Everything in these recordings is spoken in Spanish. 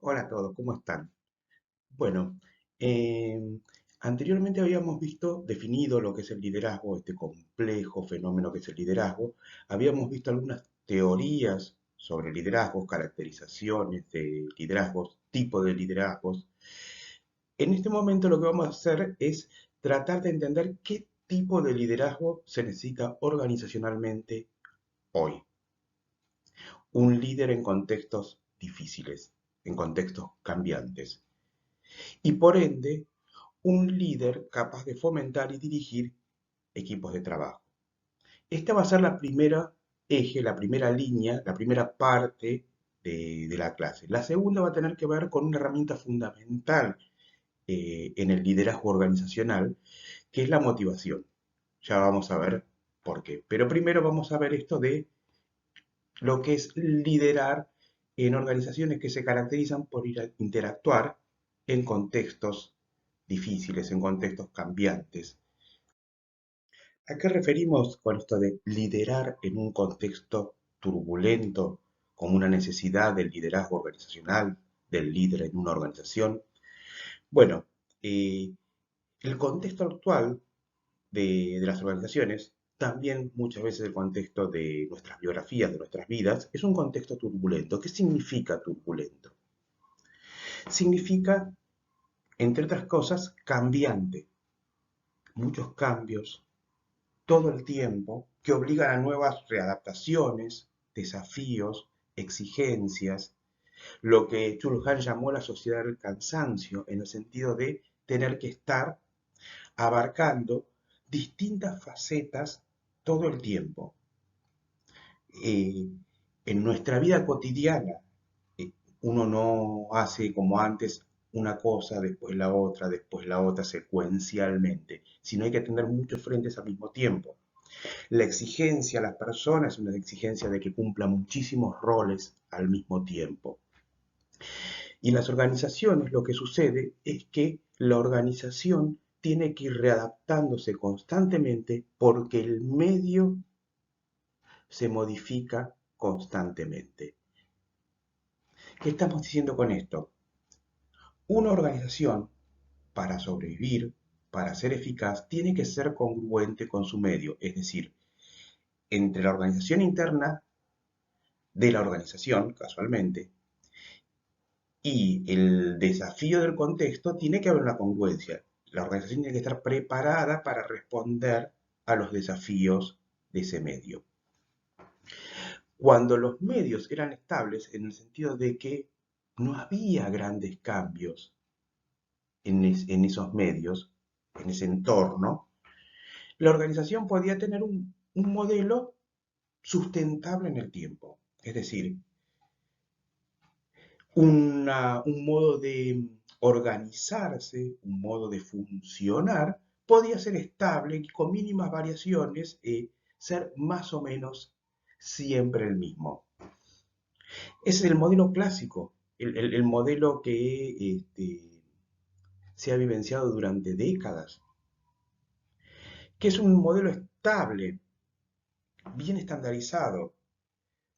Hola a todos, ¿cómo están? Bueno, em, anteriormente habíamos definido lo que es el liderazgo, este complejo fenómeno que es el liderazgo. Habíamos visto algunas teorías sobre liderazgos, caracterizaciones de liderazgos, tipos de liderazgos. En este momento lo que vamos a hacer es tratar de entender qué tipo de liderazgo se necesita organizacionalmente hoy. Un líder en contextos difíciles, en contextos cambiantes. Y por ende, un líder capaz de fomentar y dirigir equipos de trabajo. Esta va a ser la primera eje, la primera línea, la primera parte de la clase. La segunda va a tener que ver con una herramienta fundamental en el liderazgo organizacional, que es la motivación. Ya vamos a ver por qué. Pero primero vamos a ver esto de lo que es liderar en organizaciones que se caracterizan por interactuar en contextos difíciles, en contextos cambiantes. ¿A qué referimos con esto de liderar en un contexto turbulento, como una necesidad del liderazgo organizacional, del líder en una organización? Bueno, eh, el contexto actual de las organizaciones, también muchas veces el contexto de nuestras biografías, de nuestras vidas, es un contexto turbulento. ¿Qué significa turbulento? Significa, entre otras cosas, cambiante. Muchos cambios, todo el tiempo, que obligan a nuevas readaptaciones, desafíos, exigencias, lo que Chulhan llamó la sociedad del cansancio, en el sentido de tener que estar abarcando distintas facetas todo el tiempo. Eh, en nuestra vida cotidiana, eh, uno no hace como antes una cosa, después la otra secuencialmente, sino hay que atender muchos frentes al mismo tiempo. La exigencia a las personas es una exigencia de que cumplan muchísimos roles al mismo tiempo. Y en las organizaciones lo que sucede es que la organización tiene que ir readaptándose constantemente porque el medio se modifica constantemente. ¿Qué estamos diciendo con esto? Una organización, para sobrevivir, para ser eficaz, tiene que ser congruente con su medio, es decir, entre la organización interna de la organización, casualmente, y el desafío del contexto, tiene que haber una congruencia. La organización tiene que estar preparada para responder a los desafíos de ese medio. Cuando los medios eran estables, en el sentido de que no había grandes cambios en esos medios, en ese entorno, la organización podía tener un modelo sustentable en el tiempo. Es decir, un modo de organizarse, un modo de funcionar, podía ser estable y con mínimas variaciones, ser más o menos siempre el mismo. Ese es el modelo clásico, el modelo que se ha vivenciado durante décadas, que es un modelo estable, bien estandarizado.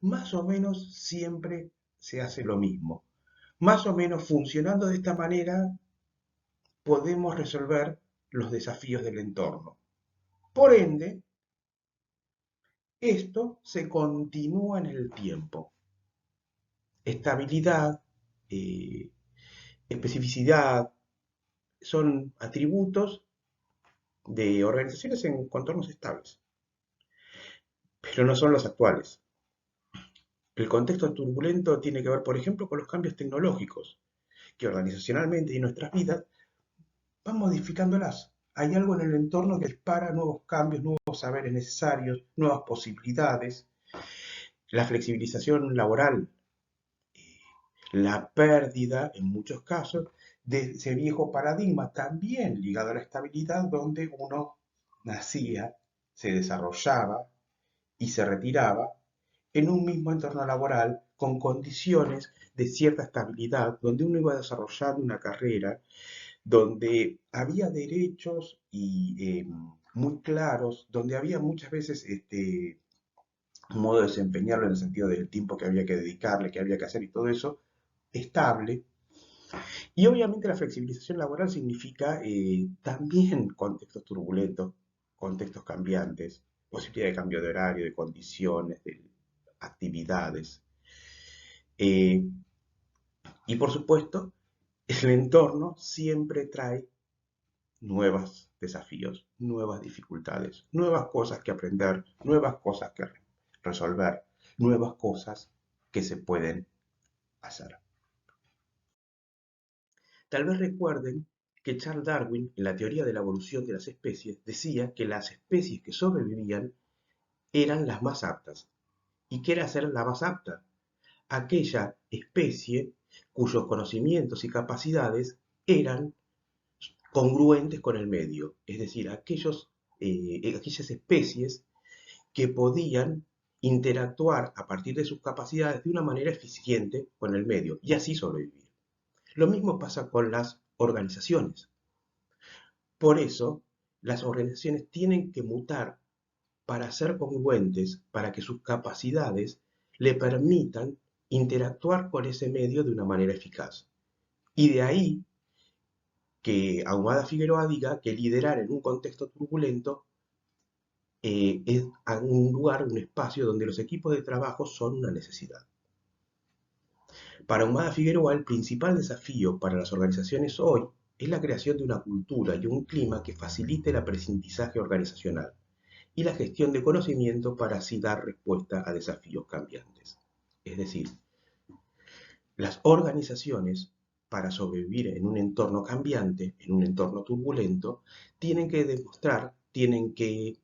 Más o menos siempre se hace lo mismo. Más o menos funcionando de esta manera podemos resolver los desafíos del entorno. Por ende, esto se continúa en el tiempo. Estabilidad, eh, especificidad, son atributos de organizaciones en contornos estables, pero no son los actuales. El contexto turbulento tiene que ver, por ejemplo, con los cambios tecnológicos, que organizacionalmente y en nuestras vidas van modificándolas. Hay algo en el entorno que dispara nuevos cambios, nuevos saberes necesarios, nuevas posibilidades. La flexibilización laboral, la pérdida, en muchos casos, de ese viejo paradigma, también ligado a la estabilidad, donde uno nacía, se desarrollaba y se retiraba en un mismo entorno laboral con condiciones de cierta estabilidad, donde uno iba desarrollando una carrera, donde había derechos muy claros, donde había muchas veces un modo de desempeñarlo en el sentido del tiempo que había que dedicarle, que había que hacer y todo eso, estable, Y obviamente la flexibilización laboral significa también contextos turbulentos, contextos cambiantes, posibilidad de cambio de horario, de condiciones, de actividades. Eh, y por supuesto, el entorno siempre trae nuevos desafíos, nuevas dificultades, nuevas cosas que aprender, nuevas cosas que resolver, nuevas cosas que se pueden hacer. Tal vez recuerden que Charles Darwin, en la teoría de la evolución de las especies, decía que las especies que sobrevivían eran las más aptas. ¿Y qué era ser la más apta? Aquella especie cuyos conocimientos y capacidades eran congruentes con el medio, es decir, aquellas especies que podían interactuar a partir de sus capacidades de una manera eficiente con el medio y así sobrevivir. Lo mismo pasa con las organizaciones. Por eso, las organizaciones tienen que mutar para ser congruentes, para que sus capacidades le permitan interactuar con ese medio de una manera eficaz. Y de ahí que Ahumada Figueroa diga que liderar en un contexto turbulento es un lugar, un espacio donde los equipos de trabajo son una necesidad. Para Ahumada Figueroa, el principal desafío para las organizaciones hoy es la creación de una cultura y un clima que facilite el aprendizaje organizacional y la gestión de conocimiento para así dar respuesta a desafíos cambiantes. Es decir, las organizaciones, para sobrevivir en un entorno cambiante, en un entorno turbulento, tienen que demostrar, tienen que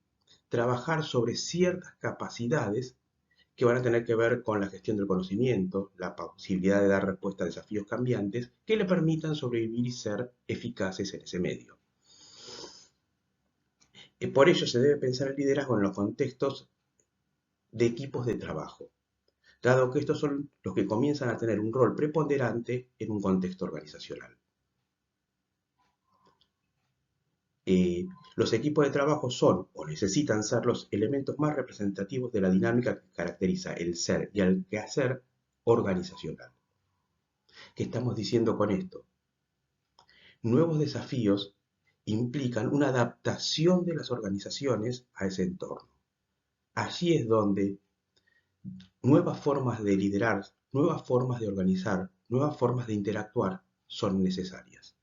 trabajar sobre ciertas capacidades que van a tener que ver con la gestión del conocimiento, la posibilidad de dar respuesta a desafíos cambiantes que le permitan sobrevivir y ser eficaces en ese medio. Por ello se debe pensar el liderazgo en los contextos de equipos de trabajo, dado que estos son los que comienzan a tener un rol preponderante en un contexto organizacional. Los equipos de trabajo son o necesitan ser los elementos más representativos de la dinámica que caracteriza el ser y el quehacer organizacional. ¿Qué estamos diciendo con esto? Nuevos desafíos implican una adaptación de las organizaciones a ese entorno. Allí es donde nuevas formas de liderar, nuevas formas de organizar, nuevas formas de interactuar son necesarias.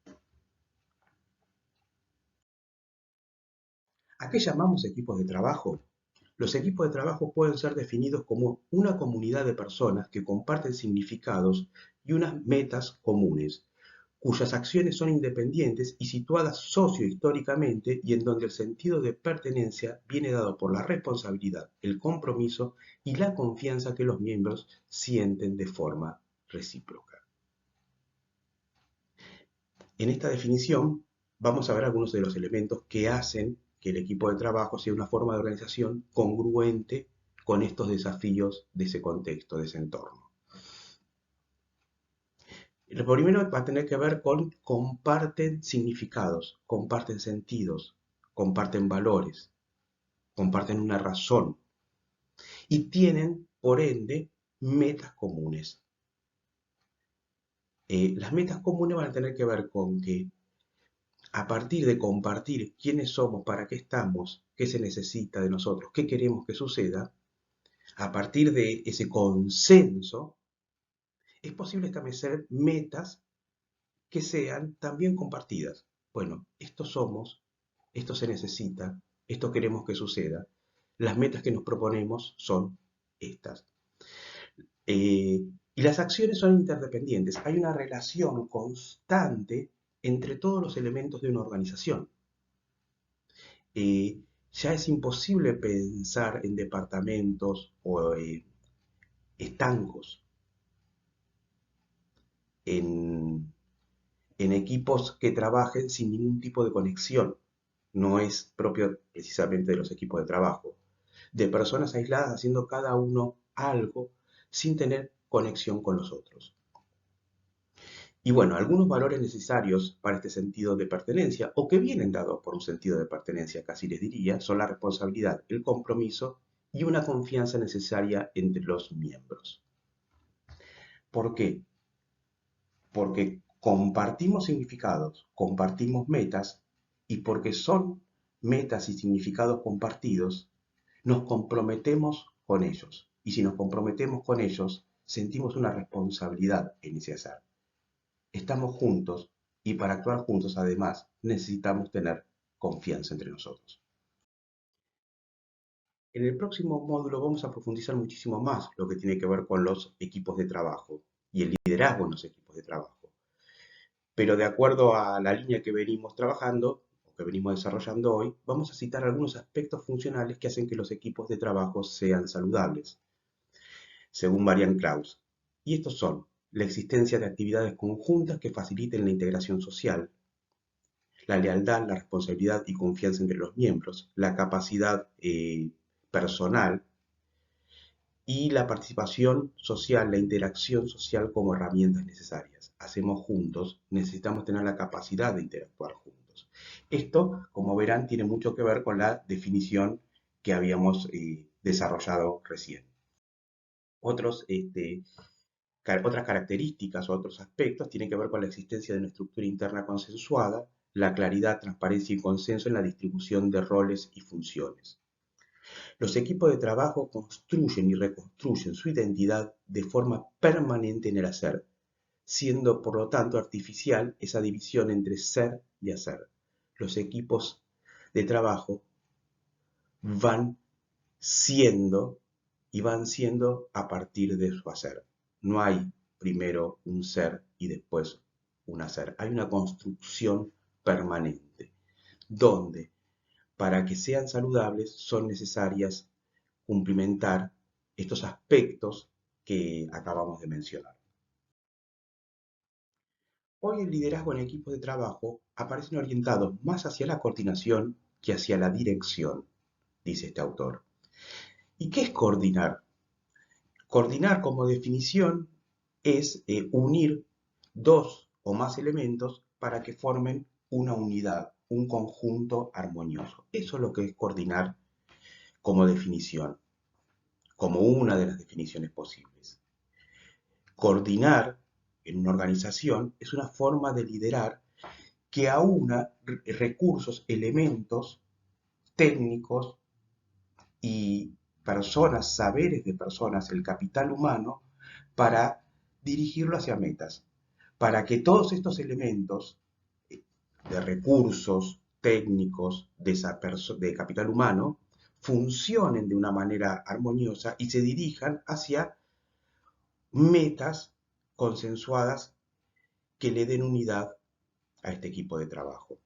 ¿A qué llamamos equipos de trabajo? Los equipos de trabajo pueden ser definidos como una comunidad de personas que comparten significados y unas metas comunes, cuyas acciones son independientes y situadas sociohistóricamente y en donde el sentido de pertenencia viene dado por la responsabilidad, el compromiso y la confianza que los miembros sienten de forma recíproca. En esta definición vamos a ver algunos de los elementos que hacen que el equipo de trabajo sea una forma de organización congruente con estos desafíos de ese contexto, de ese entorno. Lo primero va a tener que ver con comparten significados, comparten sentidos, comparten valores, comparten una razón y tienen, por ende, metas comunes. Las metas comunes van a tener que ver con que a partir de compartir quiénes somos, para qué estamos, qué se necesita de nosotros, qué queremos que suceda, a partir de ese consenso, es posible establecer metas que sean también compartidas. Bueno, esto somos, esto se necesita, esto queremos que suceda. Las metas que nos proponemos son estas. Y las acciones son interdependientes. Hay una relación constante entre todos los elementos de una organización. Ya es imposible pensar en departamentos o estancos, en, en equipos que trabajen sin ningún tipo de conexión. No es propio precisamente de los equipos de trabajo. De personas aisladas haciendo cada uno algo sin tener conexión con los otros. Y bueno, algunos valores necesarios para este sentido de pertenencia, o que vienen dados por un sentido de pertenencia, casi les diría, son la responsabilidad, el compromiso y una confianza necesaria entre los miembros. ¿Por qué? Porque compartimos significados, compartimos metas, y porque son metas y significados compartidos, nos comprometemos con ellos. Y si nos comprometemos con ellos, sentimos una responsabilidad en ese hacer. Estamos juntos y para actuar juntos, además, necesitamos tener confianza entre nosotros. En el próximo módulo vamos a profundizar muchísimo más lo que tiene que ver con los equipos de trabajo y el liderazgo en los equipos de trabajo. Pero de acuerdo a la línea que venimos trabajando o que venimos desarrollando hoy, vamos a citar algunos aspectos funcionales que hacen que los equipos de trabajo sean saludables, según Marian Krause. Y estos son la existencia de actividades conjuntas que faciliten la integración social, la lealtad, la responsabilidad y confianza entre los miembros, la capacidad personal y la participación social, la interacción social como herramientas necesarias. Hacemos juntos, necesitamos tener la capacidad de interactuar juntos. Esto, como verán, tiene mucho que ver con la definición que habíamos desarrollado recién. Otras características o otros aspectos tienen que ver con la existencia de una estructura interna consensuada, la claridad, transparencia y consenso en la distribución de roles y funciones. Los equipos de trabajo construyen y reconstruyen su identidad de forma permanente en el hacer, siendo por lo tanto artificial esa división entre ser y hacer. Los equipos de trabajo van siendo y van siendo a partir de su hacer. No hay primero un ser y después un hacer. Hay una construcción permanente, donde para que sean saludables son necesarias cumplimentar estos aspectos que acabamos de mencionar. Hoy el liderazgo en equipos de trabajo aparecen orientados más hacia la coordinación que hacia la dirección, dice este autor. ¿Y qué es coordinar? Coordinar como definición es unir dos o más elementos para que formen una unidad, un conjunto armonioso. Eso es lo que es coordinar como definición, como una de las definiciones posibles. Coordinar en una organización es una forma de liderar que aúna recursos, elementos técnicos y personas, saberes de personas, el capital humano, para dirigirlo hacia metas, para que todos estos elementos de recursos técnicos de capital humano funcionen de una manera armoniosa y se dirijan hacia metas consensuadas que le den unidad a este equipo de trabajo.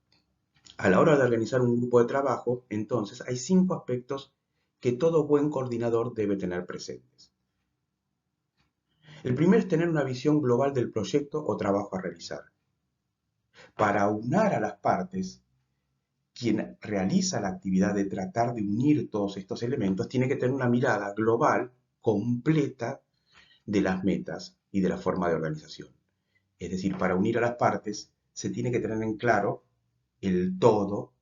A la hora de organizar un grupo de trabajo, entonces, hay 5 aspectos que todo buen coordinador debe tener presentes. El primero es tener una visión global del proyecto o trabajo a realizar. Para aunar a las partes, quien realiza la actividad de tratar de unir todos estos elementos tiene que tener una mirada global, completa, de las metas y de la forma de organización. Es decir, para unir a las partes se tiene que tener en claro el todo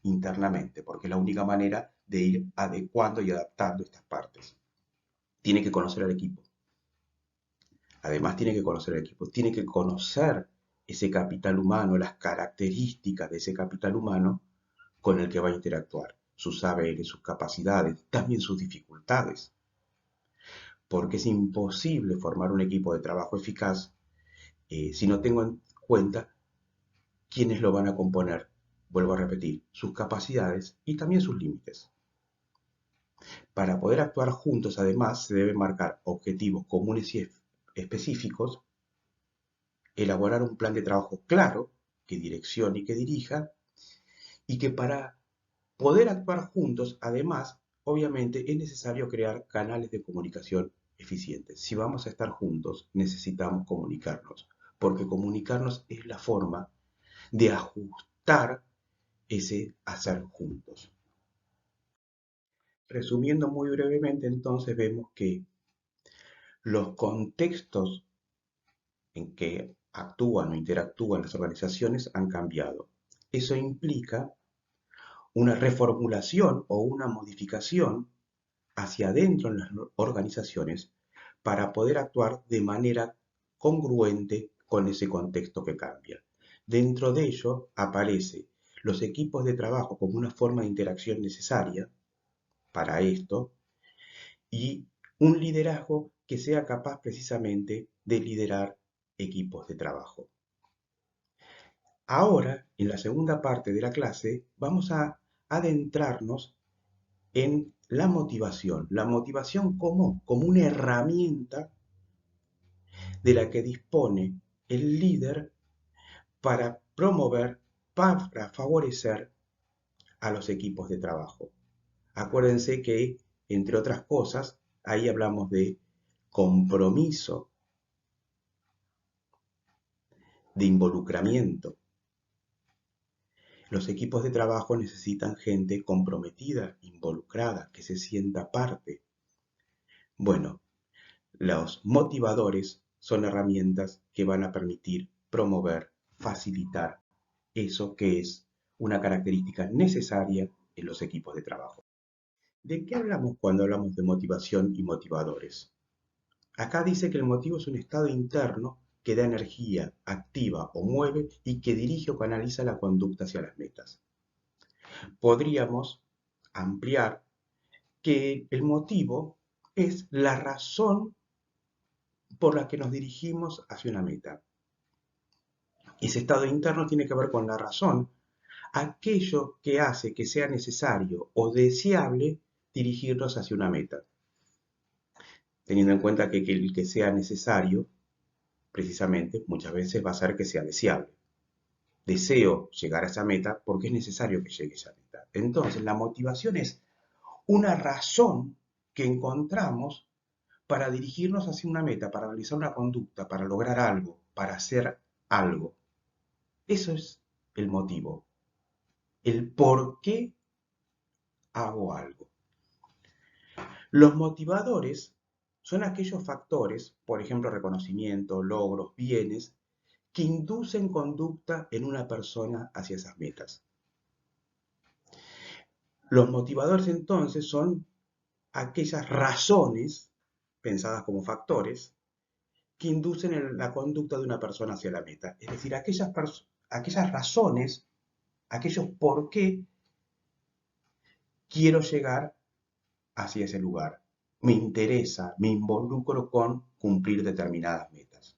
internamente, porque es la única manera de ir adecuando y adaptando estas partes. Tiene que conocer al equipo. Además tiene que conocer al equipo, tiene que conocer ese capital humano, las características de ese capital humano con el que va a interactuar, sus saberes, sus capacidades, también sus dificultades. Porque es imposible formar un equipo de trabajo eficaz si no tengo en cuenta quiénes lo van a componer, vuelvo a repetir, sus capacidades y también sus límites. Para poder actuar juntos, además, se deben marcar objetivos comunes y específicos, elaborar un plan de trabajo claro que direccione y que dirija, y que para poder actuar juntos, además, obviamente es necesario crear canales de comunicación eficientes. Si vamos a estar juntos, necesitamos comunicarnos, porque comunicarnos es la forma de ajustar ese hacer juntos. Resumiendo muy brevemente, entonces vemos que los contextos en que actúan o interactúan las organizaciones han cambiado. Eso implica una reformulación o una modificación hacia adentro en las organizaciones para poder actuar de manera congruente con ese contexto que cambia. Dentro de ello aparece los equipos de trabajo como una forma de interacción necesaria para esto y un liderazgo que sea capaz precisamente de liderar equipos de trabajo. Ahora, en la segunda parte de la clase, vamos a adentrarnos en la motivación como una herramienta de la que dispone el líder para promover, para favorecer a los equipos de trabajo. Acuérdense que, entre otras cosas, ahí hablamos de compromiso, de involucramiento. Los equipos de trabajo necesitan gente comprometida, involucrada, que se sienta parte. Bueno, los motivadores son herramientas que van a permitir promover, facilitar eso que es una característica necesaria en los equipos de trabajo. ¿De qué hablamos cuando hablamos de motivación y motivadores? Acá dice que el motivo es un estado interno que da energía, activa o mueve y que dirige o canaliza la conducta hacia las metas. Podríamos ampliar que el motivo es la razón por la que nos dirigimos hacia una meta. Ese estado interno tiene que ver con la razón, aquello que hace que sea necesario o deseable dirigirnos hacia una meta, teniendo en cuenta que el que sea necesario, precisamente, muchas veces va a ser que sea deseable. Deseo llegar a esa meta porque es necesario que llegue a esa meta. Entonces, la motivación es una razón que encontramos para dirigirnos hacia una meta, para realizar una conducta, para lograr algo, para hacer algo. Eso es el motivo, el por qué hago algo. Los motivadores son aquellos factores, por ejemplo, reconocimiento, logros, bienes, que inducen conducta en una persona hacia esas metas. Los motivadores entonces son aquellas razones, pensadas como factores, que inducen la conducta de una persona hacia la meta. Es decir, aquellas razones, aquellos por qué quiero llegar hacia ese lugar. Me interesa, me involucro con cumplir determinadas metas.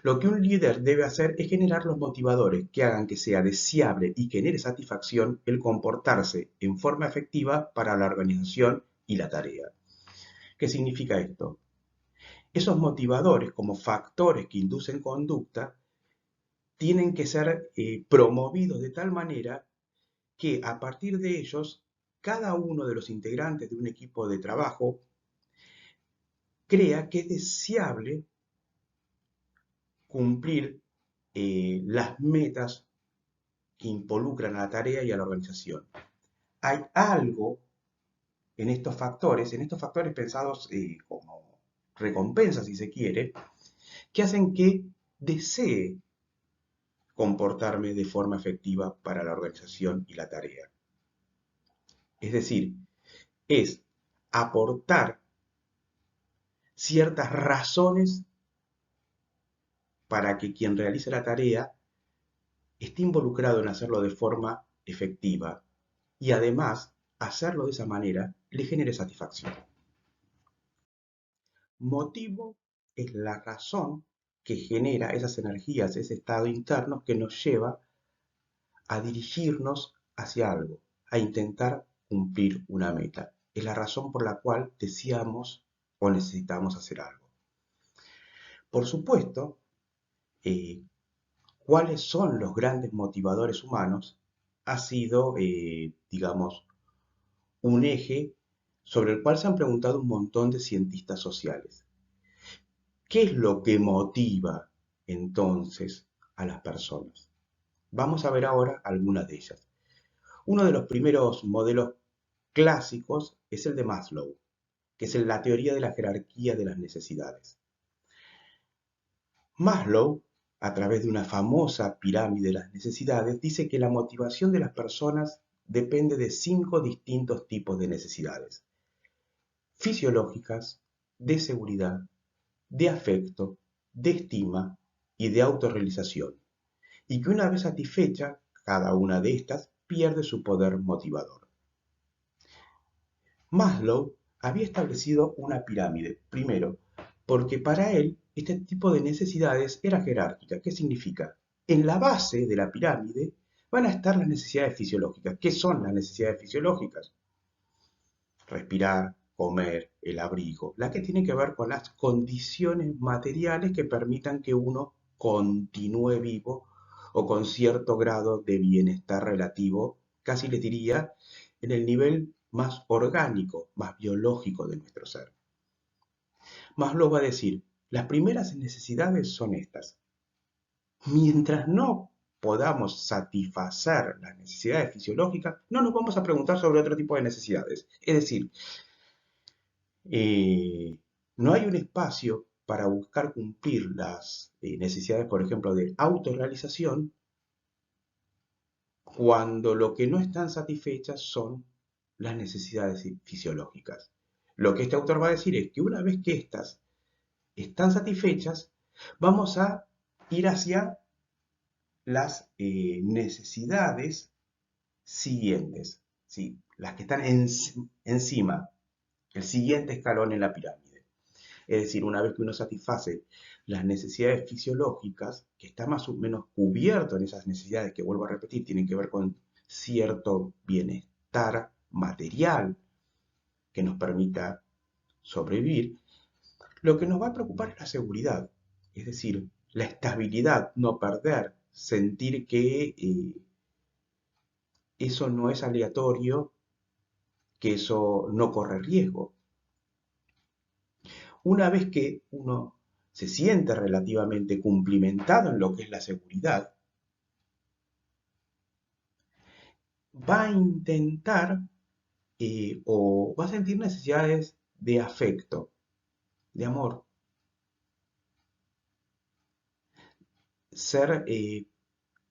Lo que un líder debe hacer es generar los motivadores que hagan que sea deseable y genere satisfacción el comportarse en forma efectiva para la organización y la tarea. ¿Qué significa esto? Esos motivadores, como factores que inducen conducta, tienen que ser promovidos de tal manera que a partir de ellos, cada uno de los integrantes de un equipo de trabajo crea que es deseable cumplir las metas que involucran a la tarea y a la organización. Hay algo en estos factores pensados como recompensas, si se quiere, que hacen que desee comportarme de forma efectiva para la organización y la tarea. Es decir, es aportar ciertas razones para que quien realice la tarea esté involucrado en hacerlo de forma efectiva y además hacerlo de esa manera le genere satisfacción. Motivo es la razón que genera esas energías, ese estado interno que nos lleva a dirigirnos hacia algo, a intentar cumplir una meta. Es la razón por la cual deseamos o necesitamos hacer algo. Por supuesto, ¿cuáles son los grandes motivadores humanos? Ha sido, digamos, un eje sobre el cual se han preguntado un montón de cientistas sociales. ¿Qué es lo que motiva entonces a las personas? Vamos a ver ahora algunas de ellas. Uno de los primeros modelos clásicos es el de Maslow, que es la teoría de la jerarquía de las necesidades. Maslow, a través de una famosa pirámide de las necesidades, dice que la motivación de las personas depende de 5 distintos tipos de necesidades: fisiológicas, de seguridad, de afecto, de estima y de autorrealización, y que una vez satisfecha cada una de estas pierde su poder motivador. Maslow había establecido una pirámide, primero, porque para él este tipo de necesidades era jerárquica. ¿Qué significa? En la base de la pirámide van a estar las necesidades fisiológicas. ¿Qué son las necesidades fisiológicas? Respirar, comer, el abrigo, la que tiene que ver con las condiciones materiales que permitan que uno continúe vivo o con cierto grado de bienestar relativo, casi les diría, en el nivel más orgánico, más biológico de nuestro ser. Maslow va a decir, las primeras necesidades son estas. Mientras no podamos satisfacer las necesidades fisiológicas, no nos vamos a preguntar sobre otro tipo de necesidades. Es decir, eh, no hay un espacio para buscar cumplir las necesidades, por ejemplo, de autorrealización, cuando lo que no están satisfechas son las necesidades fisiológicas. Lo que este autor va a decir es que una vez que estas están satisfechas, vamos a ir hacia las necesidades siguientes, ¿sí? Las que están encima, el siguiente escalón en la pirámide. Es decir, una vez que uno satisface las necesidades fisiológicas, que está más o menos cubierto en esas necesidades que, vuelvo a repetir, tienen que ver con cierto bienestar material que nos permita sobrevivir, lo que nos va a preocupar es la seguridad, es decir, la estabilidad, no perder, sentir que eso no es aleatorio, que eso no corre riesgo. Una vez que uno se siente relativamente cumplimentado en lo que es la seguridad, va a intentar o va a sentir necesidades de afecto, de amor, ser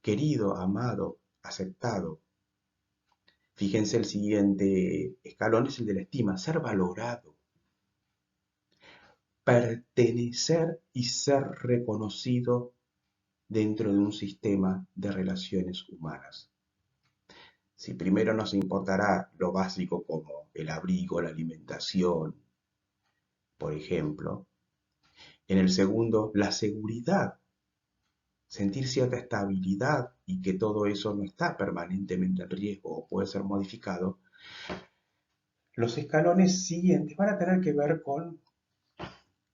querido, amado, aceptado. Fíjense, el siguiente escalón es el de la estima, ser valorado, pertenecer y ser reconocido dentro de un sistema de relaciones humanas. Si primero nos importará lo básico como el abrigo, la alimentación, por ejemplo, en el segundo, la seguridad, sentir cierta estabilidad y que todo eso no está permanentemente en riesgo o puede ser modificado, los escalones siguientes van a tener que ver con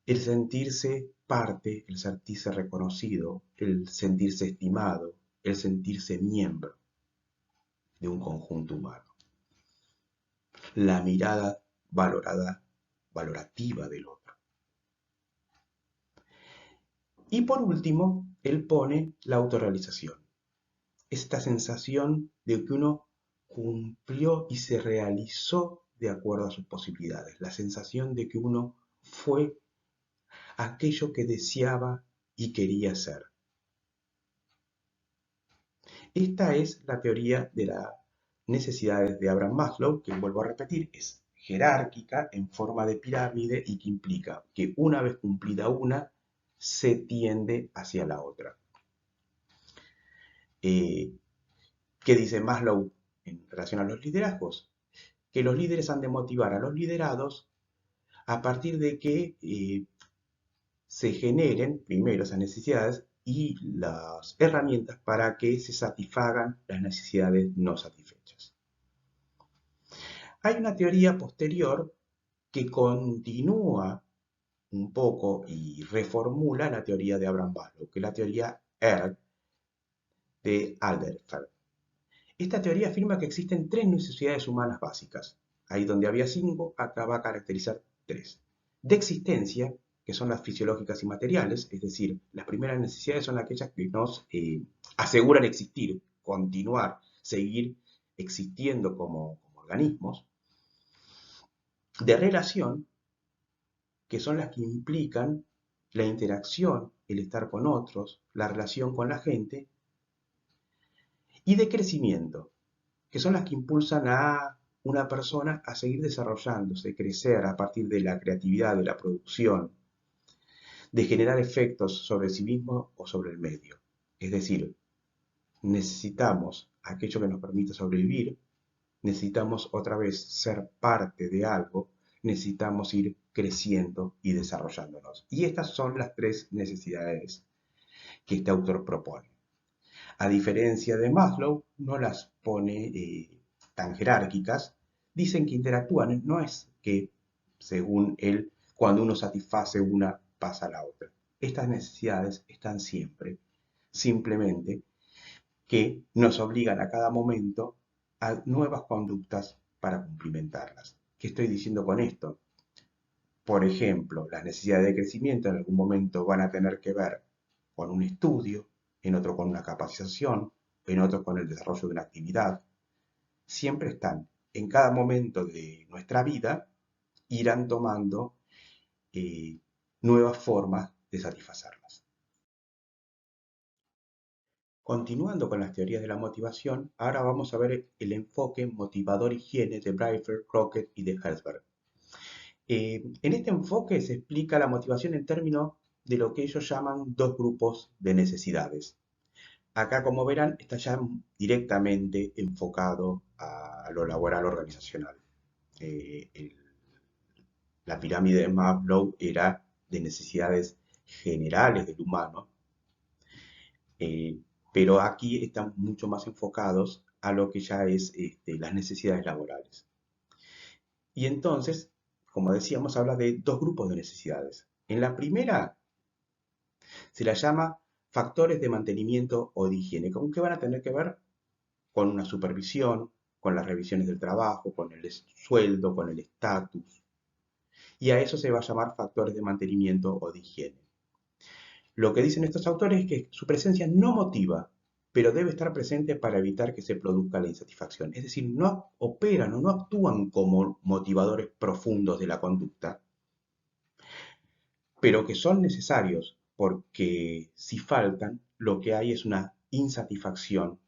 el sentirse parte, el sentirse reconocido, el sentirse estimado, el sentirse miembro de un conjunto humano. La mirada valorativa del otro. Y por último, él pone la autorrealización. Esta sensación de que uno cumplió y se realizó de acuerdo a sus posibilidades. La sensación de que uno fue aquello que deseaba y quería ser. Esta es la teoría de las necesidades de Abraham Maslow, que vuelvo a repetir, es jerárquica en forma de pirámide y que implica que una vez cumplida una, se tiende hacia la otra. ¿Qué dice Maslow en relación a los liderazgos? Que los líderes han de motivar a los liderados a partir de que se generen primero esas necesidades y las herramientas para que se satisfagan las necesidades no satisfechas. Hay una teoría posterior que continúa un poco y reformula la teoría de Abraham Maslow, que es la teoría ERG de Alderfer. Esta teoría afirma que existen tres necesidades humanas básicas. Ahí donde había cinco, acá va a caracterizar tres. De existencia, que son las fisiológicas y materiales, es decir, las primeras necesidades son aquellas que nos aseguran existir, continuar, seguir existiendo como organismos. De relación, que son las que implican la interacción, el estar con otros, la relación con la gente, y de crecimiento, que son las que impulsan a una persona a seguir desarrollándose, crecer a partir de la creatividad, de la producción, de generar efectos sobre sí mismo o sobre el medio. Es decir, necesitamos aquello que nos permita sobrevivir, necesitamos otra vez ser parte de algo, necesitamos ir creciendo y desarrollándonos. Y estas son las tres necesidades que este autor propone. A diferencia de Maslow, no las pone tan jerárquicas, dicen que interactúan, no es que según él, cuando uno satisface una, pasa a la otra. Estas necesidades están siempre, simplemente que nos obligan a cada momento a nuevas conductas para cumplimentarlas. ¿Qué estoy diciendo con esto? Por ejemplo, las necesidades de crecimiento en algún momento van a tener que ver con un estudio, en otro con una capacitación, en otro con el desarrollo de una actividad. Siempre están. En cada momento de nuestra vida irán tomando eh, nuevas formas de satisfacerlas. Continuando con las teorías de la motivación, ahora vamos a ver el enfoque motivador-higiene de Breifer, Crockett y de Herzberg. En este enfoque se explica la motivación en términos de lo que ellos llaman dos grupos de necesidades. Acá, como verán, está ya directamente enfocado a lo laboral organizacional. Eh, el- la pirámide de Maslow era de necesidades generales del humano, eh, pero aquí están mucho más enfocados a lo que ya es las necesidades laborales. Y entonces, como decíamos, habla de dos grupos de necesidades. En la primera se la llama factores de mantenimiento o de higiene, con que van a tener que ver con una supervisión, con las revisiones del trabajo, con el sueldo, con el estatus. Y a eso se va a llamar factores de mantenimiento o de higiene. Lo que dicen estos autores es que su presencia no motiva, pero debe estar presente para evitar que se produzca la insatisfacción. Es decir, no operan o no actúan como motivadores profundos de la conducta, pero que son necesarios porque si faltan, lo que hay es una insatisfacción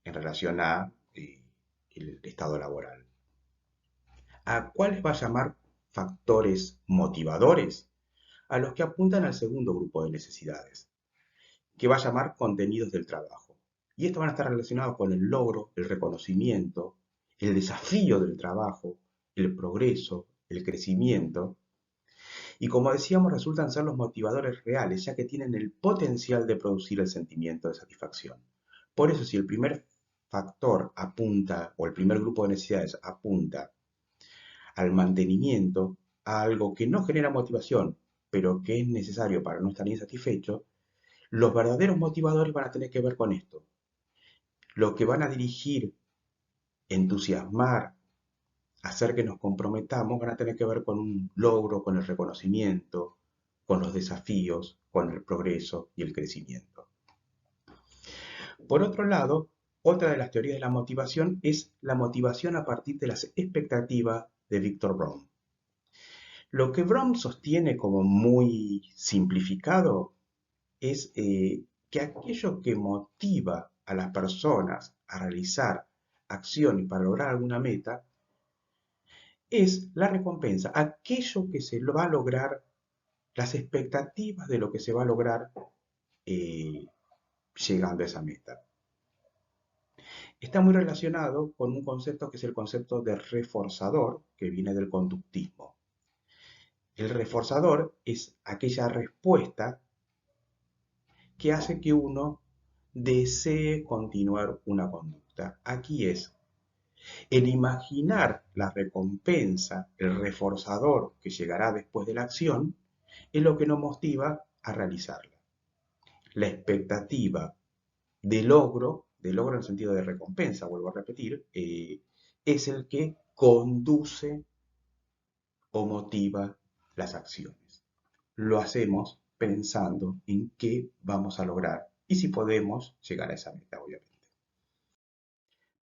en relación a el estado laboral. ¿A cuáles va a llamar factores motivadores? A los que apuntan al segundo grupo de necesidades, que va a llamar contenidos del trabajo. Y estos van a estar relacionados con el logro, el reconocimiento, el desafío del trabajo, el progreso, el crecimiento. Y como decíamos, resultan ser los motivadores reales, ya que tienen el potencial de producir el sentimiento de satisfacción. Por eso, si el primer factor apunta, o el primer grupo de necesidades apunta al mantenimiento, a algo que no genera motivación, pero que es necesario para no estar insatisfecho, los verdaderos motivadores van a tener que ver con esto. Lo que van a dirigir, entusiasmar, hacer que nos comprometamos, van a tener que ver con un logro, con el reconocimiento, con los desafíos, con el progreso y el crecimiento. Por otro lado, otra de las teorías de la motivación es la motivación a partir de las expectativas de Viktor Brom. Lo que Brom sostiene como muy simplificado es que aquello que motiva a las personas a realizar acciones para lograr alguna meta es la recompensa, aquello que se va a lograr, las expectativas de lo que se va a lograr eh, llegando a esa meta. Está muy relacionado con un concepto que es el concepto de reforzador, que viene del conductismo. El reforzador es aquella respuesta que hace que uno desee continuar una conducta. Aquí es el imaginar la recompensa, el reforzador que llegará después de la acción, es lo que nos motiva a realizarla. La expectativa de logro en el sentido de recompensa, vuelvo a repetir, es el que conduce o motiva las acciones. Lo hacemos pensando en qué vamos a lograr y si podemos llegar a esa meta, obviamente.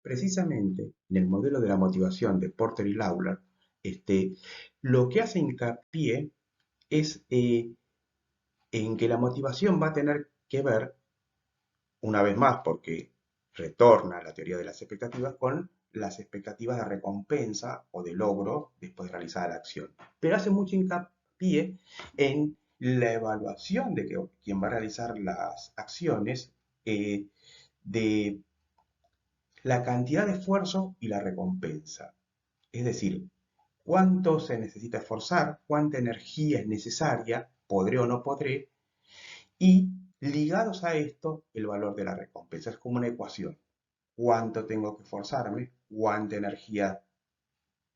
Precisamente en el modelo de la motivación de Porter y Lawler, lo que hace hincapié es en que la motivación va a tener que ver, una vez más, porque retorna a la teoría de las expectativas, con las expectativas de recompensa o de logro después de realizar la acción. Pero hace mucho hincapié en la evaluación de que, quien va a realizar las acciones, de la cantidad de esfuerzo y la recompensa. Es decir, cuánto se necesita esforzar, cuánta energía es necesaria, podré o no podré, y ligados a esto, el valor de la recompensa. Es como una ecuación. Cuánto tengo que esforzarme, cuánta energía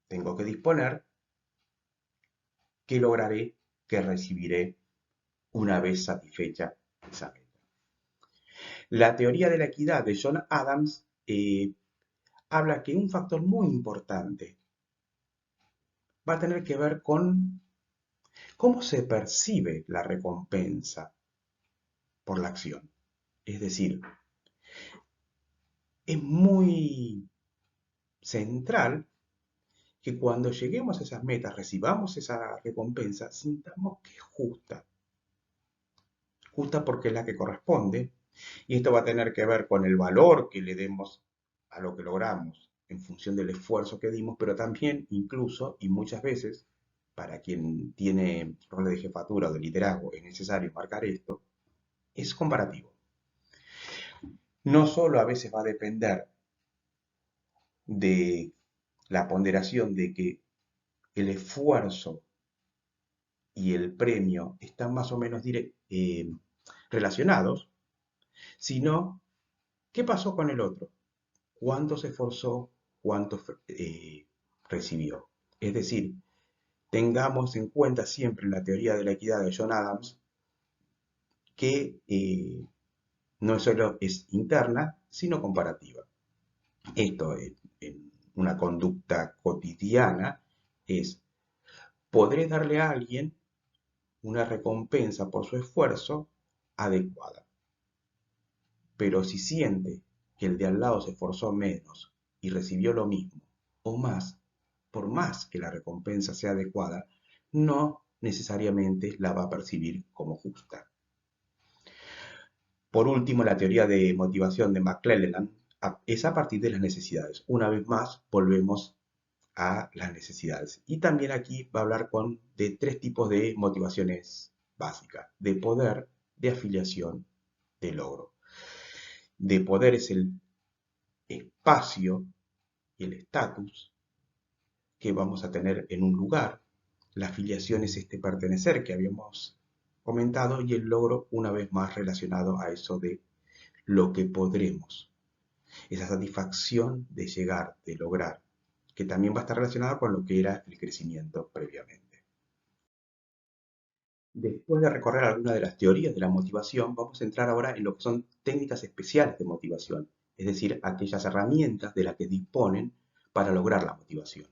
tengo que disponer, qué lograré, qué recibiré una vez satisfecha esa meta. La teoría de la equidad de John Adams habla que un factor muy importante va a tener que ver con cómo se percibe la recompensa por la acción. Es decir, es muy central que cuando lleguemos a esas metas, recibamos esa recompensa, sintamos que es justa. Justa porque es la que corresponde. Y esto va a tener que ver con el valor que le demos a lo que logramos en función del esfuerzo que dimos, pero también incluso y muchas veces, para quien tiene roles de jefatura o de liderazgo, es necesario marcar esto, es comparativo. No solo a veces va a depender de la ponderación de que el esfuerzo y el premio están más o menos relacionados, sino qué pasó con el otro, cuánto se esforzó, cuánto recibió. Es decir, tengamos en cuenta siempre en la teoría de la equidad de John Adams que no solo es interna, sino comparativa. Esto en una conducta cotidiana es, podré darle a alguien una recompensa por su esfuerzo adecuada. Pero si siente que el de al lado se esforzó menos y recibió lo mismo o más, por más que la recompensa sea adecuada, no necesariamente la va a percibir como justa. Por último, la teoría de motivación de McClelland es a partir de las necesidades. Una vez más, volvemos a las necesidades. Y también aquí va a hablar de tres tipos de motivaciones básicas: de poder, de afiliación, de logro. De poder es el espacio y el estatus que vamos a tener en un lugar. La afiliación es este pertenecer que habíamos comentado, y el logro una vez más relacionado a eso de lo que podremos. Esa satisfacción de llegar, de lograr, que también va a estar relacionada con lo que era el crecimiento previamente. Después de recorrer algunas de las teorías de la motivación, vamos a entrar ahora en lo que son técnicas especiales de motivación, es decir, aquellas herramientas de las que disponen para lograr la motivación.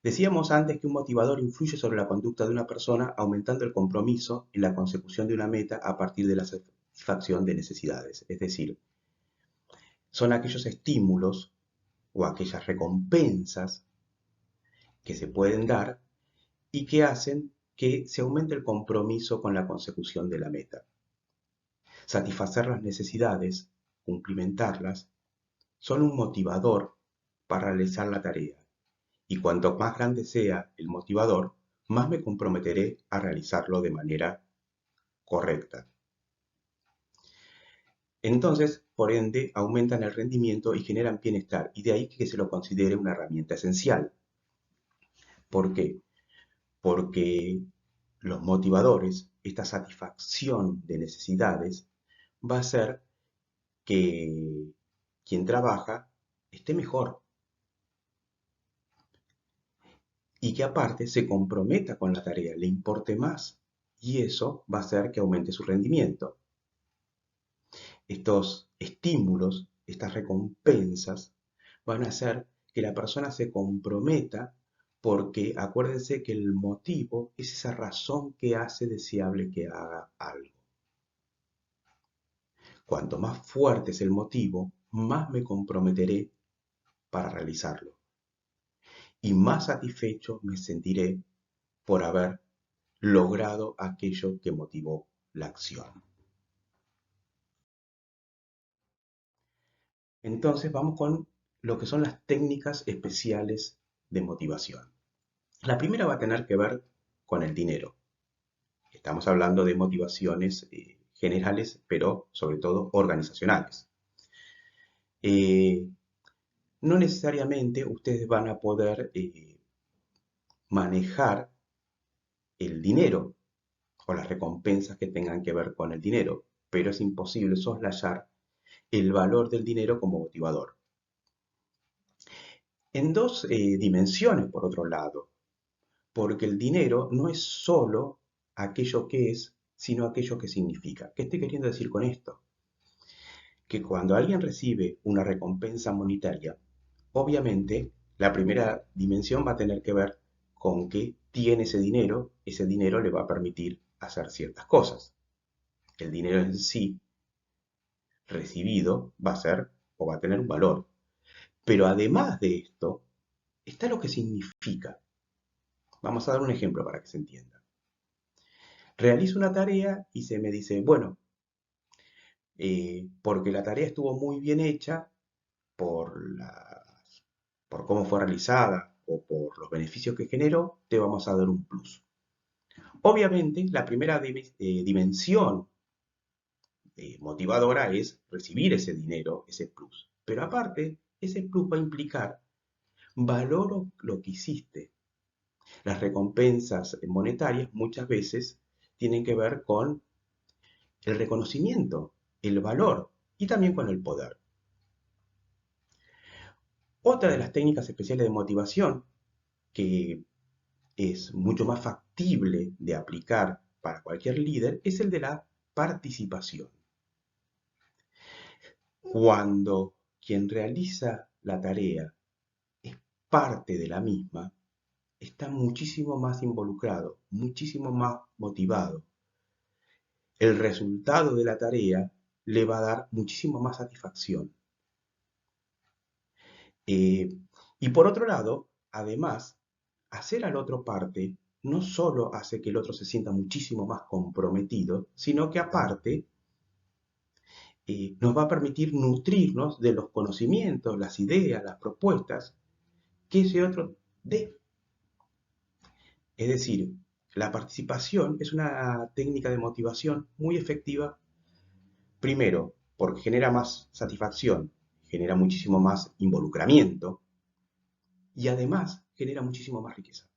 Decíamos antes que un motivador influye sobre la conducta de una persona aumentando el compromiso en la consecución de una meta a partir de la satisfacción de necesidades, es decir, son aquellos estímulos o aquellas recompensas que se pueden dar y que hacen que se aumente el compromiso con la consecución de la meta. Satisfacer las necesidades, cumplimentarlas, son un motivador para realizar la tarea, y cuanto más grande sea el motivador, más me comprometeré a realizarlo de manera correcta. Entonces, por ende, aumentan el rendimiento y generan bienestar, y de ahí que se lo considere una herramienta esencial. ¿Por qué? Porque los motivadores, esta satisfacción de necesidades, va a hacer que quien trabaja esté mejor y que aparte se comprometa con la tarea, le importe más, y eso va a hacer que aumente su rendimiento. Estos estímulos, estas recompensas, van a hacer que la persona se comprometa, porque acuérdense que el motivo es esa razón que hace deseable que haga algo. Cuanto más fuerte es el motivo, más me comprometeré para realizarlo, y más satisfecho me sentiré por haber logrado aquello que motivó la acción. Entonces vamos con lo que son las técnicas especiales de motivación. La primera va a tener que ver con el dinero. Estamos hablando de motivaciones generales, pero sobre todo organizacionales. Eh, no necesariamente ustedes van a poder manejar el dinero o las recompensas que tengan que ver con el dinero, pero es imposible soslayar el valor del dinero como motivador. En dos dimensiones, por otro lado, porque el dinero no es solo aquello que es, sino aquello que significa. ¿Qué estoy queriendo decir con esto? Que cuando alguien recibe una recompensa monetaria, obviamente la primera dimensión va a tener que ver con que tiene ese dinero le va a permitir hacer ciertas cosas. El dinero en sí recibido va a ser o va a tener un valor. Pero además de esto, está lo que significa. Vamos a dar un ejemplo para que se entienda. Realizo una tarea y se me dice, bueno, porque la tarea estuvo muy bien hecha por cómo fue realizada o por los beneficios que generó, te vamos a dar un plus. Obviamente, la primera dimensión motivadora es recibir ese dinero, ese plus. Pero aparte, ese plus va a implicar valoro lo que hiciste. Las recompensas monetarias muchas veces tienen que ver con el reconocimiento, el valor y también con el poder. Otra de las técnicas especiales de motivación que es mucho más factible de aplicar para cualquier líder es el de la participación. Cuando quien realiza la tarea es parte de la misma, está muchísimo más involucrado, muchísimo más motivado. El resultado de la tarea le va a dar muchísimo más satisfacción. Eh, y por otro lado, además, hacer al otro parte no solo hace que el otro se sienta muchísimo más comprometido, sino que aparte nos va a permitir nutrirnos de los conocimientos, las ideas, las propuestas que ese otro dé. Es decir, la participación es una técnica de motivación muy efectiva, primero, porque genera más satisfacción, genera muchísimo más involucramiento y además genera muchísimo más riqueza.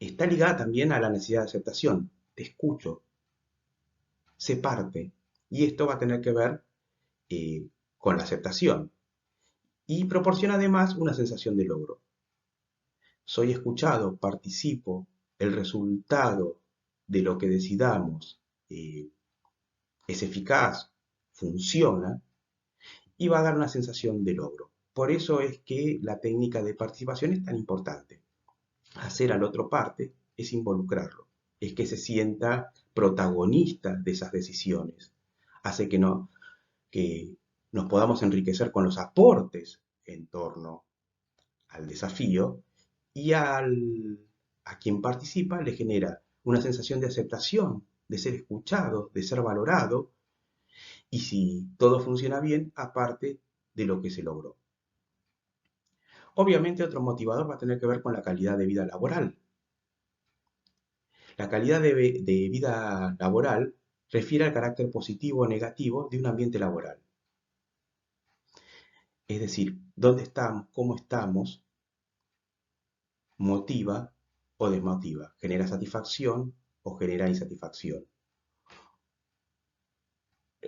Está ligada también a la necesidad de aceptación. Te escucho, sé parte, y esto va a tener que ver eh, con la aceptación y proporciona además una sensación de logro. Soy escuchado, participo, el resultado de lo que decidamos es eficaz, funciona y va a dar una sensación de logro. Por eso es que la técnica de participación es tan importante. Hacer al otro parte es involucrarlo, es que se sienta protagonista de esas decisiones. Hace que nos podamos enriquecer con los aportes en torno al desafío y a quien participa le genera una sensación de aceptación, de ser escuchado, de ser valorado y si todo funciona bien, aparte de lo que se logró. Obviamente otro motivador va a tener que ver con la calidad de vida laboral. La calidad de vida laboral refiere al carácter positivo o negativo de un ambiente laboral. Es decir, dónde estamos, cómo estamos, motiva o desmotiva, genera satisfacción o genera insatisfacción.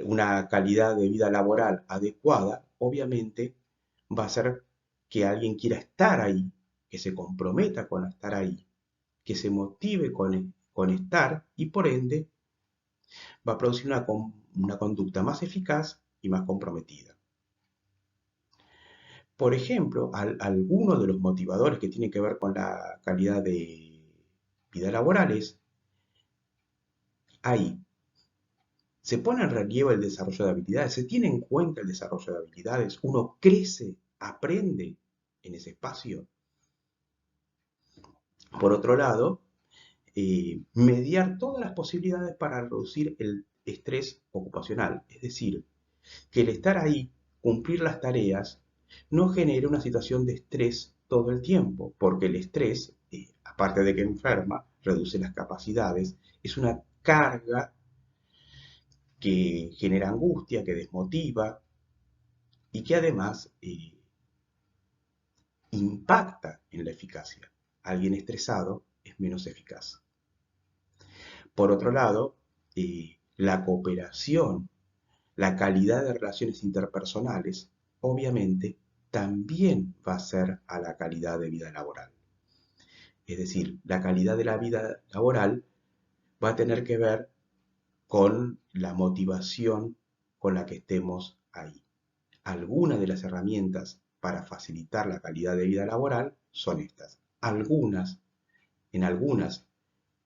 Una calidad de vida laboral adecuada, obviamente, va a ser que alguien quiera estar ahí, que se comprometa con estar ahí, que se motive con estar y por ende va a producir una conducta más eficaz y más comprometida. Por ejemplo, algunos de los motivadores que tienen que ver con la calidad de vida laboral es, ahí se pone en relieve el desarrollo de habilidades, se tiene en cuenta el desarrollo de habilidades, uno crece, aprende en ese espacio. Por otro lado, mediar todas las posibilidades para reducir el estrés ocupacional, es decir, que el estar ahí, cumplir las tareas, no genere una situación de estrés todo el tiempo, porque el estrés aparte de que enferma, reduce las capacidades, es una carga que genera angustia, que desmotiva y que además impacta en la eficacia. Alguien estresado es menos eficaz. Por otro lado, la cooperación, la calidad de relaciones interpersonales, obviamente, también va a ser a la calidad de vida laboral. Es decir, la calidad de la vida laboral va a tener que ver con la motivación con la que estemos ahí. Algunas de las herramientas para facilitar la calidad de vida laboral son estas. En algunas,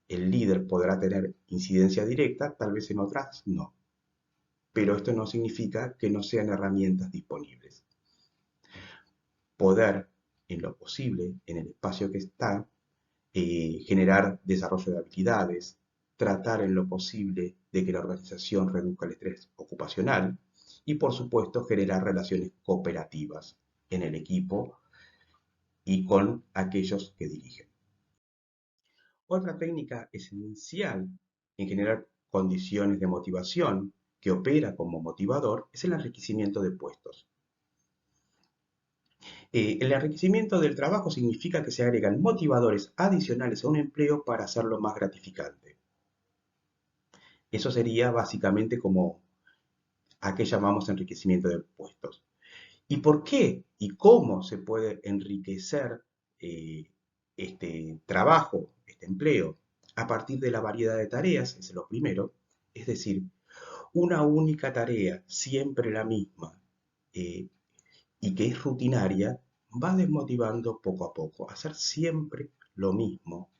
el líder podrá tener incidencia directa, tal vez en otras no. Pero esto no significa que no sean herramientas disponibles. Poder, en lo posible, en el espacio que está, generar desarrollo de habilidades, tratar en lo posible de que la organización reduzca el estrés ocupacional y, por supuesto, generar relaciones cooperativas en el equipo y con aquellos que dirigen. Otra técnica esencial en generar condiciones de motivación que opera como motivador es el enriquecimiento de puestos. El enriquecimiento del trabajo significa que se agregan motivadores adicionales a un empleo para hacerlo más gratificante. Eso sería básicamente como a qué llamamos enriquecimiento de puestos. ¿Y por qué y cómo se puede enriquecer este trabajo, este empleo? A partir de la variedad de tareas, es lo primero, es decir, una única tarea, siempre la misma, y que es rutinaria, va desmotivando poco a poco. Hacer siempre lo mismo,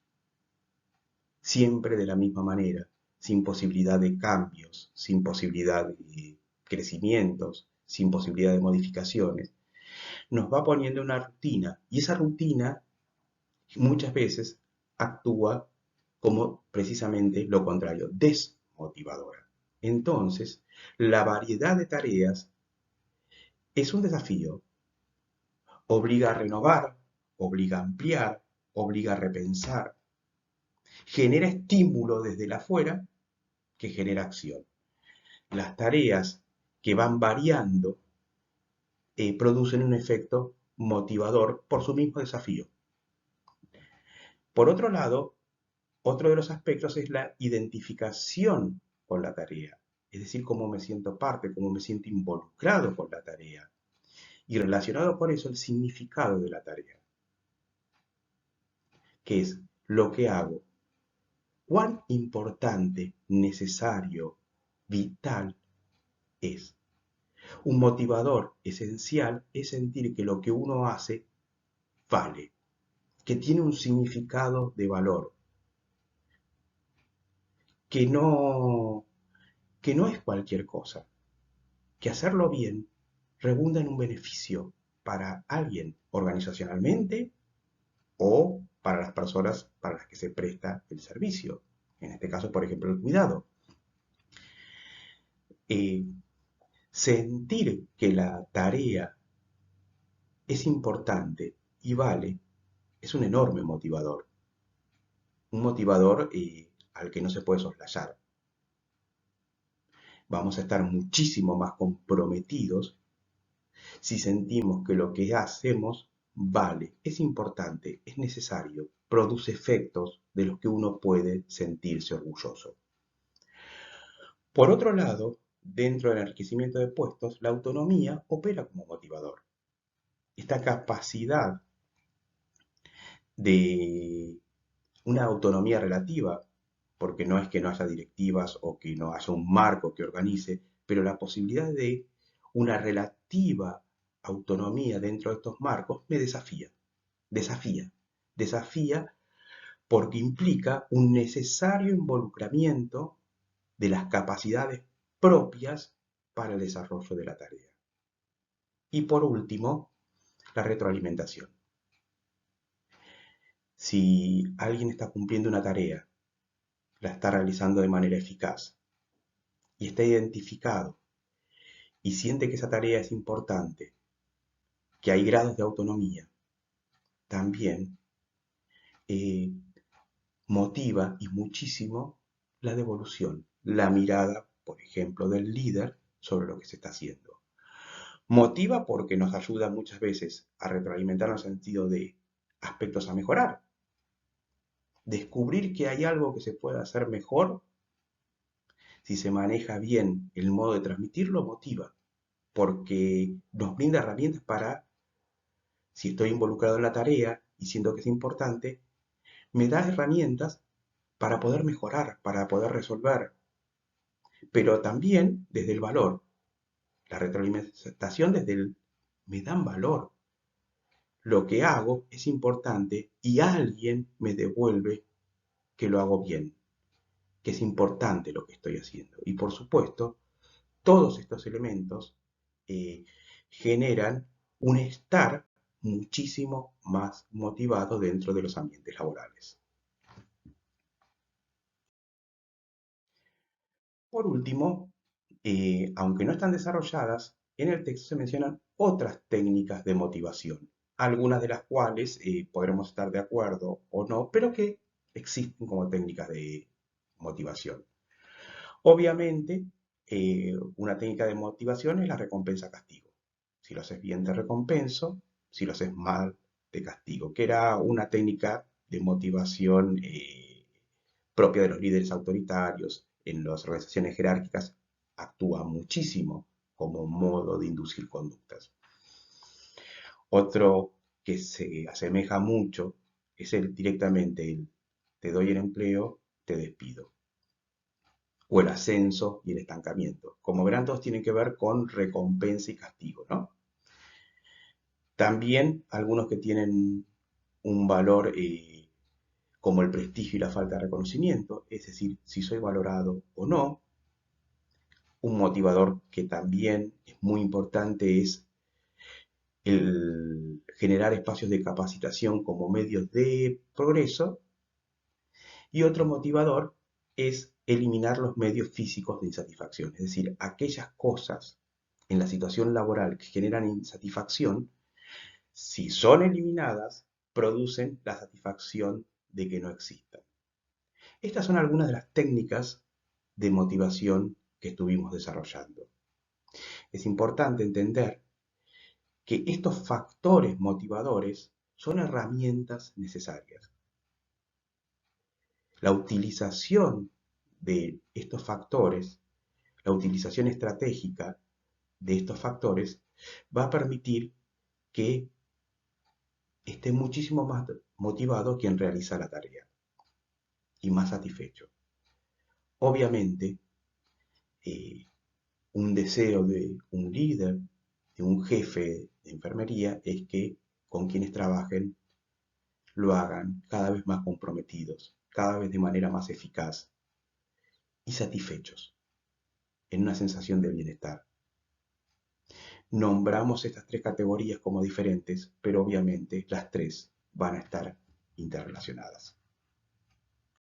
siempre de la misma manera, sin posibilidad de cambios, sin posibilidad de crecimientos, sin posibilidad de modificaciones, nos va poniendo una rutina y esa rutina muchas veces actúa como precisamente lo contrario, desmotivadora. Entonces, la variedad de tareas es un desafío, obliga a renovar, obliga a ampliar, obliga a repensar, genera estímulo desde el afuera que genera acción. Las tareas que van variando producen un efecto motivador por su mismo desafío. Por otro lado, otro de los aspectos es la identificación con la tarea, es decir, cómo me siento parte, cómo me siento involucrado con la tarea. Y relacionado con eso, el significado de la tarea, que es lo que hago, cuán importante, necesario, vital es. Un motivador esencial es sentir que lo que uno hace vale, que tiene un significado de valor, que no, que no es cualquier cosa, que hacerlo bien redunda en un beneficio para alguien organizacionalmente o para las personas para las que se presta el servicio. En este caso, por ejemplo, el cuidado. Eh, Sentir que la tarea es importante y vale es un enorme motivador. Un motivador al que no se puede soslayar. Vamos a estar muchísimo más comprometidos si sentimos que lo que hacemos vale, es importante, es necesario, produce efectos de los que uno puede sentirse orgulloso. Por otro lado, dentro del enriquecimiento de puestos, la autonomía opera como motivador. Esta capacidad de una autonomía relativa, porque no es que no haya directivas o que no haya un marco que organice, pero la posibilidad de una relativa autonomía dentro de estos marcos me desafía porque implica un necesario involucramiento de las capacidades propias para el desarrollo de la tarea. Y por último, la retroalimentación. Si alguien está cumpliendo una tarea, la está realizando de manera eficaz y está identificado y siente que esa tarea es importante, que hay grados de autonomía, también eh, motiva y muchísimo la devolución, la mirada, por ejemplo, del líder sobre lo que se está haciendo. Motiva porque nos ayuda muchas veces a retroalimentar en el sentido de aspectos a mejorar. Descubrir que hay algo que se puede hacer mejor, si se maneja bien el modo de transmitirlo, motiva, porque nos brinda herramientas para, si estoy involucrado en la tarea y siento que es importante, me da herramientas para poder mejorar, para poder resolver, pero también desde el valor. La retroalimentación desde el me dan valor. Lo que hago es importante y alguien me devuelve que lo hago bien, que es importante lo que estoy haciendo. Y por supuesto, todos estos elementos eh, generan un estar muchísimo más motivado dentro de los ambientes laborales. Por último, aunque no están desarrolladas, en el texto se mencionan otras técnicas de motivación, algunas de las cuales podremos estar de acuerdo o no, pero que existen como técnicas de motivación. Obviamente, una técnica de motivación es la recompensa-castigo. Si lo haces bien, te recompenso; si lo haces mal, te castigo, que era una técnica de motivación propia de los líderes autoritarios. En las organizaciones jerárquicas actúa muchísimo como modo de inducir conductas. Otro que se asemeja mucho es directamente el te doy el empleo, te despido, o el ascenso y el estancamiento. Como verán, todos tienen que ver con recompensa y castigo, ¿no? También algunos que tienen un valor como el prestigio y la falta de reconocimiento, es decir, si soy valorado o no. Un motivador que también es muy importante es el generar espacios de capacitación como medios de progreso. Y otro motivador es eliminar los medios físicos de insatisfacción, es decir, aquellas cosas en la situación laboral que generan insatisfacción, si son eliminadas, producen la satisfacción de que no existan. Estas son algunas de las técnicas de motivación que estuvimos desarrollando. Es importante entender que estos factores motivadores son herramientas necesarias. La utilización de estos factores, la utilización estratégica de estos factores, va a permitir que esté muchísimo más motivado quien realiza la tarea y más satisfecho. Obviamente, eh, un deseo de un líder, de un jefe de enfermería, es que con quienes trabajen lo hagan cada vez más comprometidos, cada vez de manera más eficaz y satisfechos, en una sensación de bienestar. Nombramos estas tres categorías como diferentes, pero obviamente las tres van a estar interrelacionadas.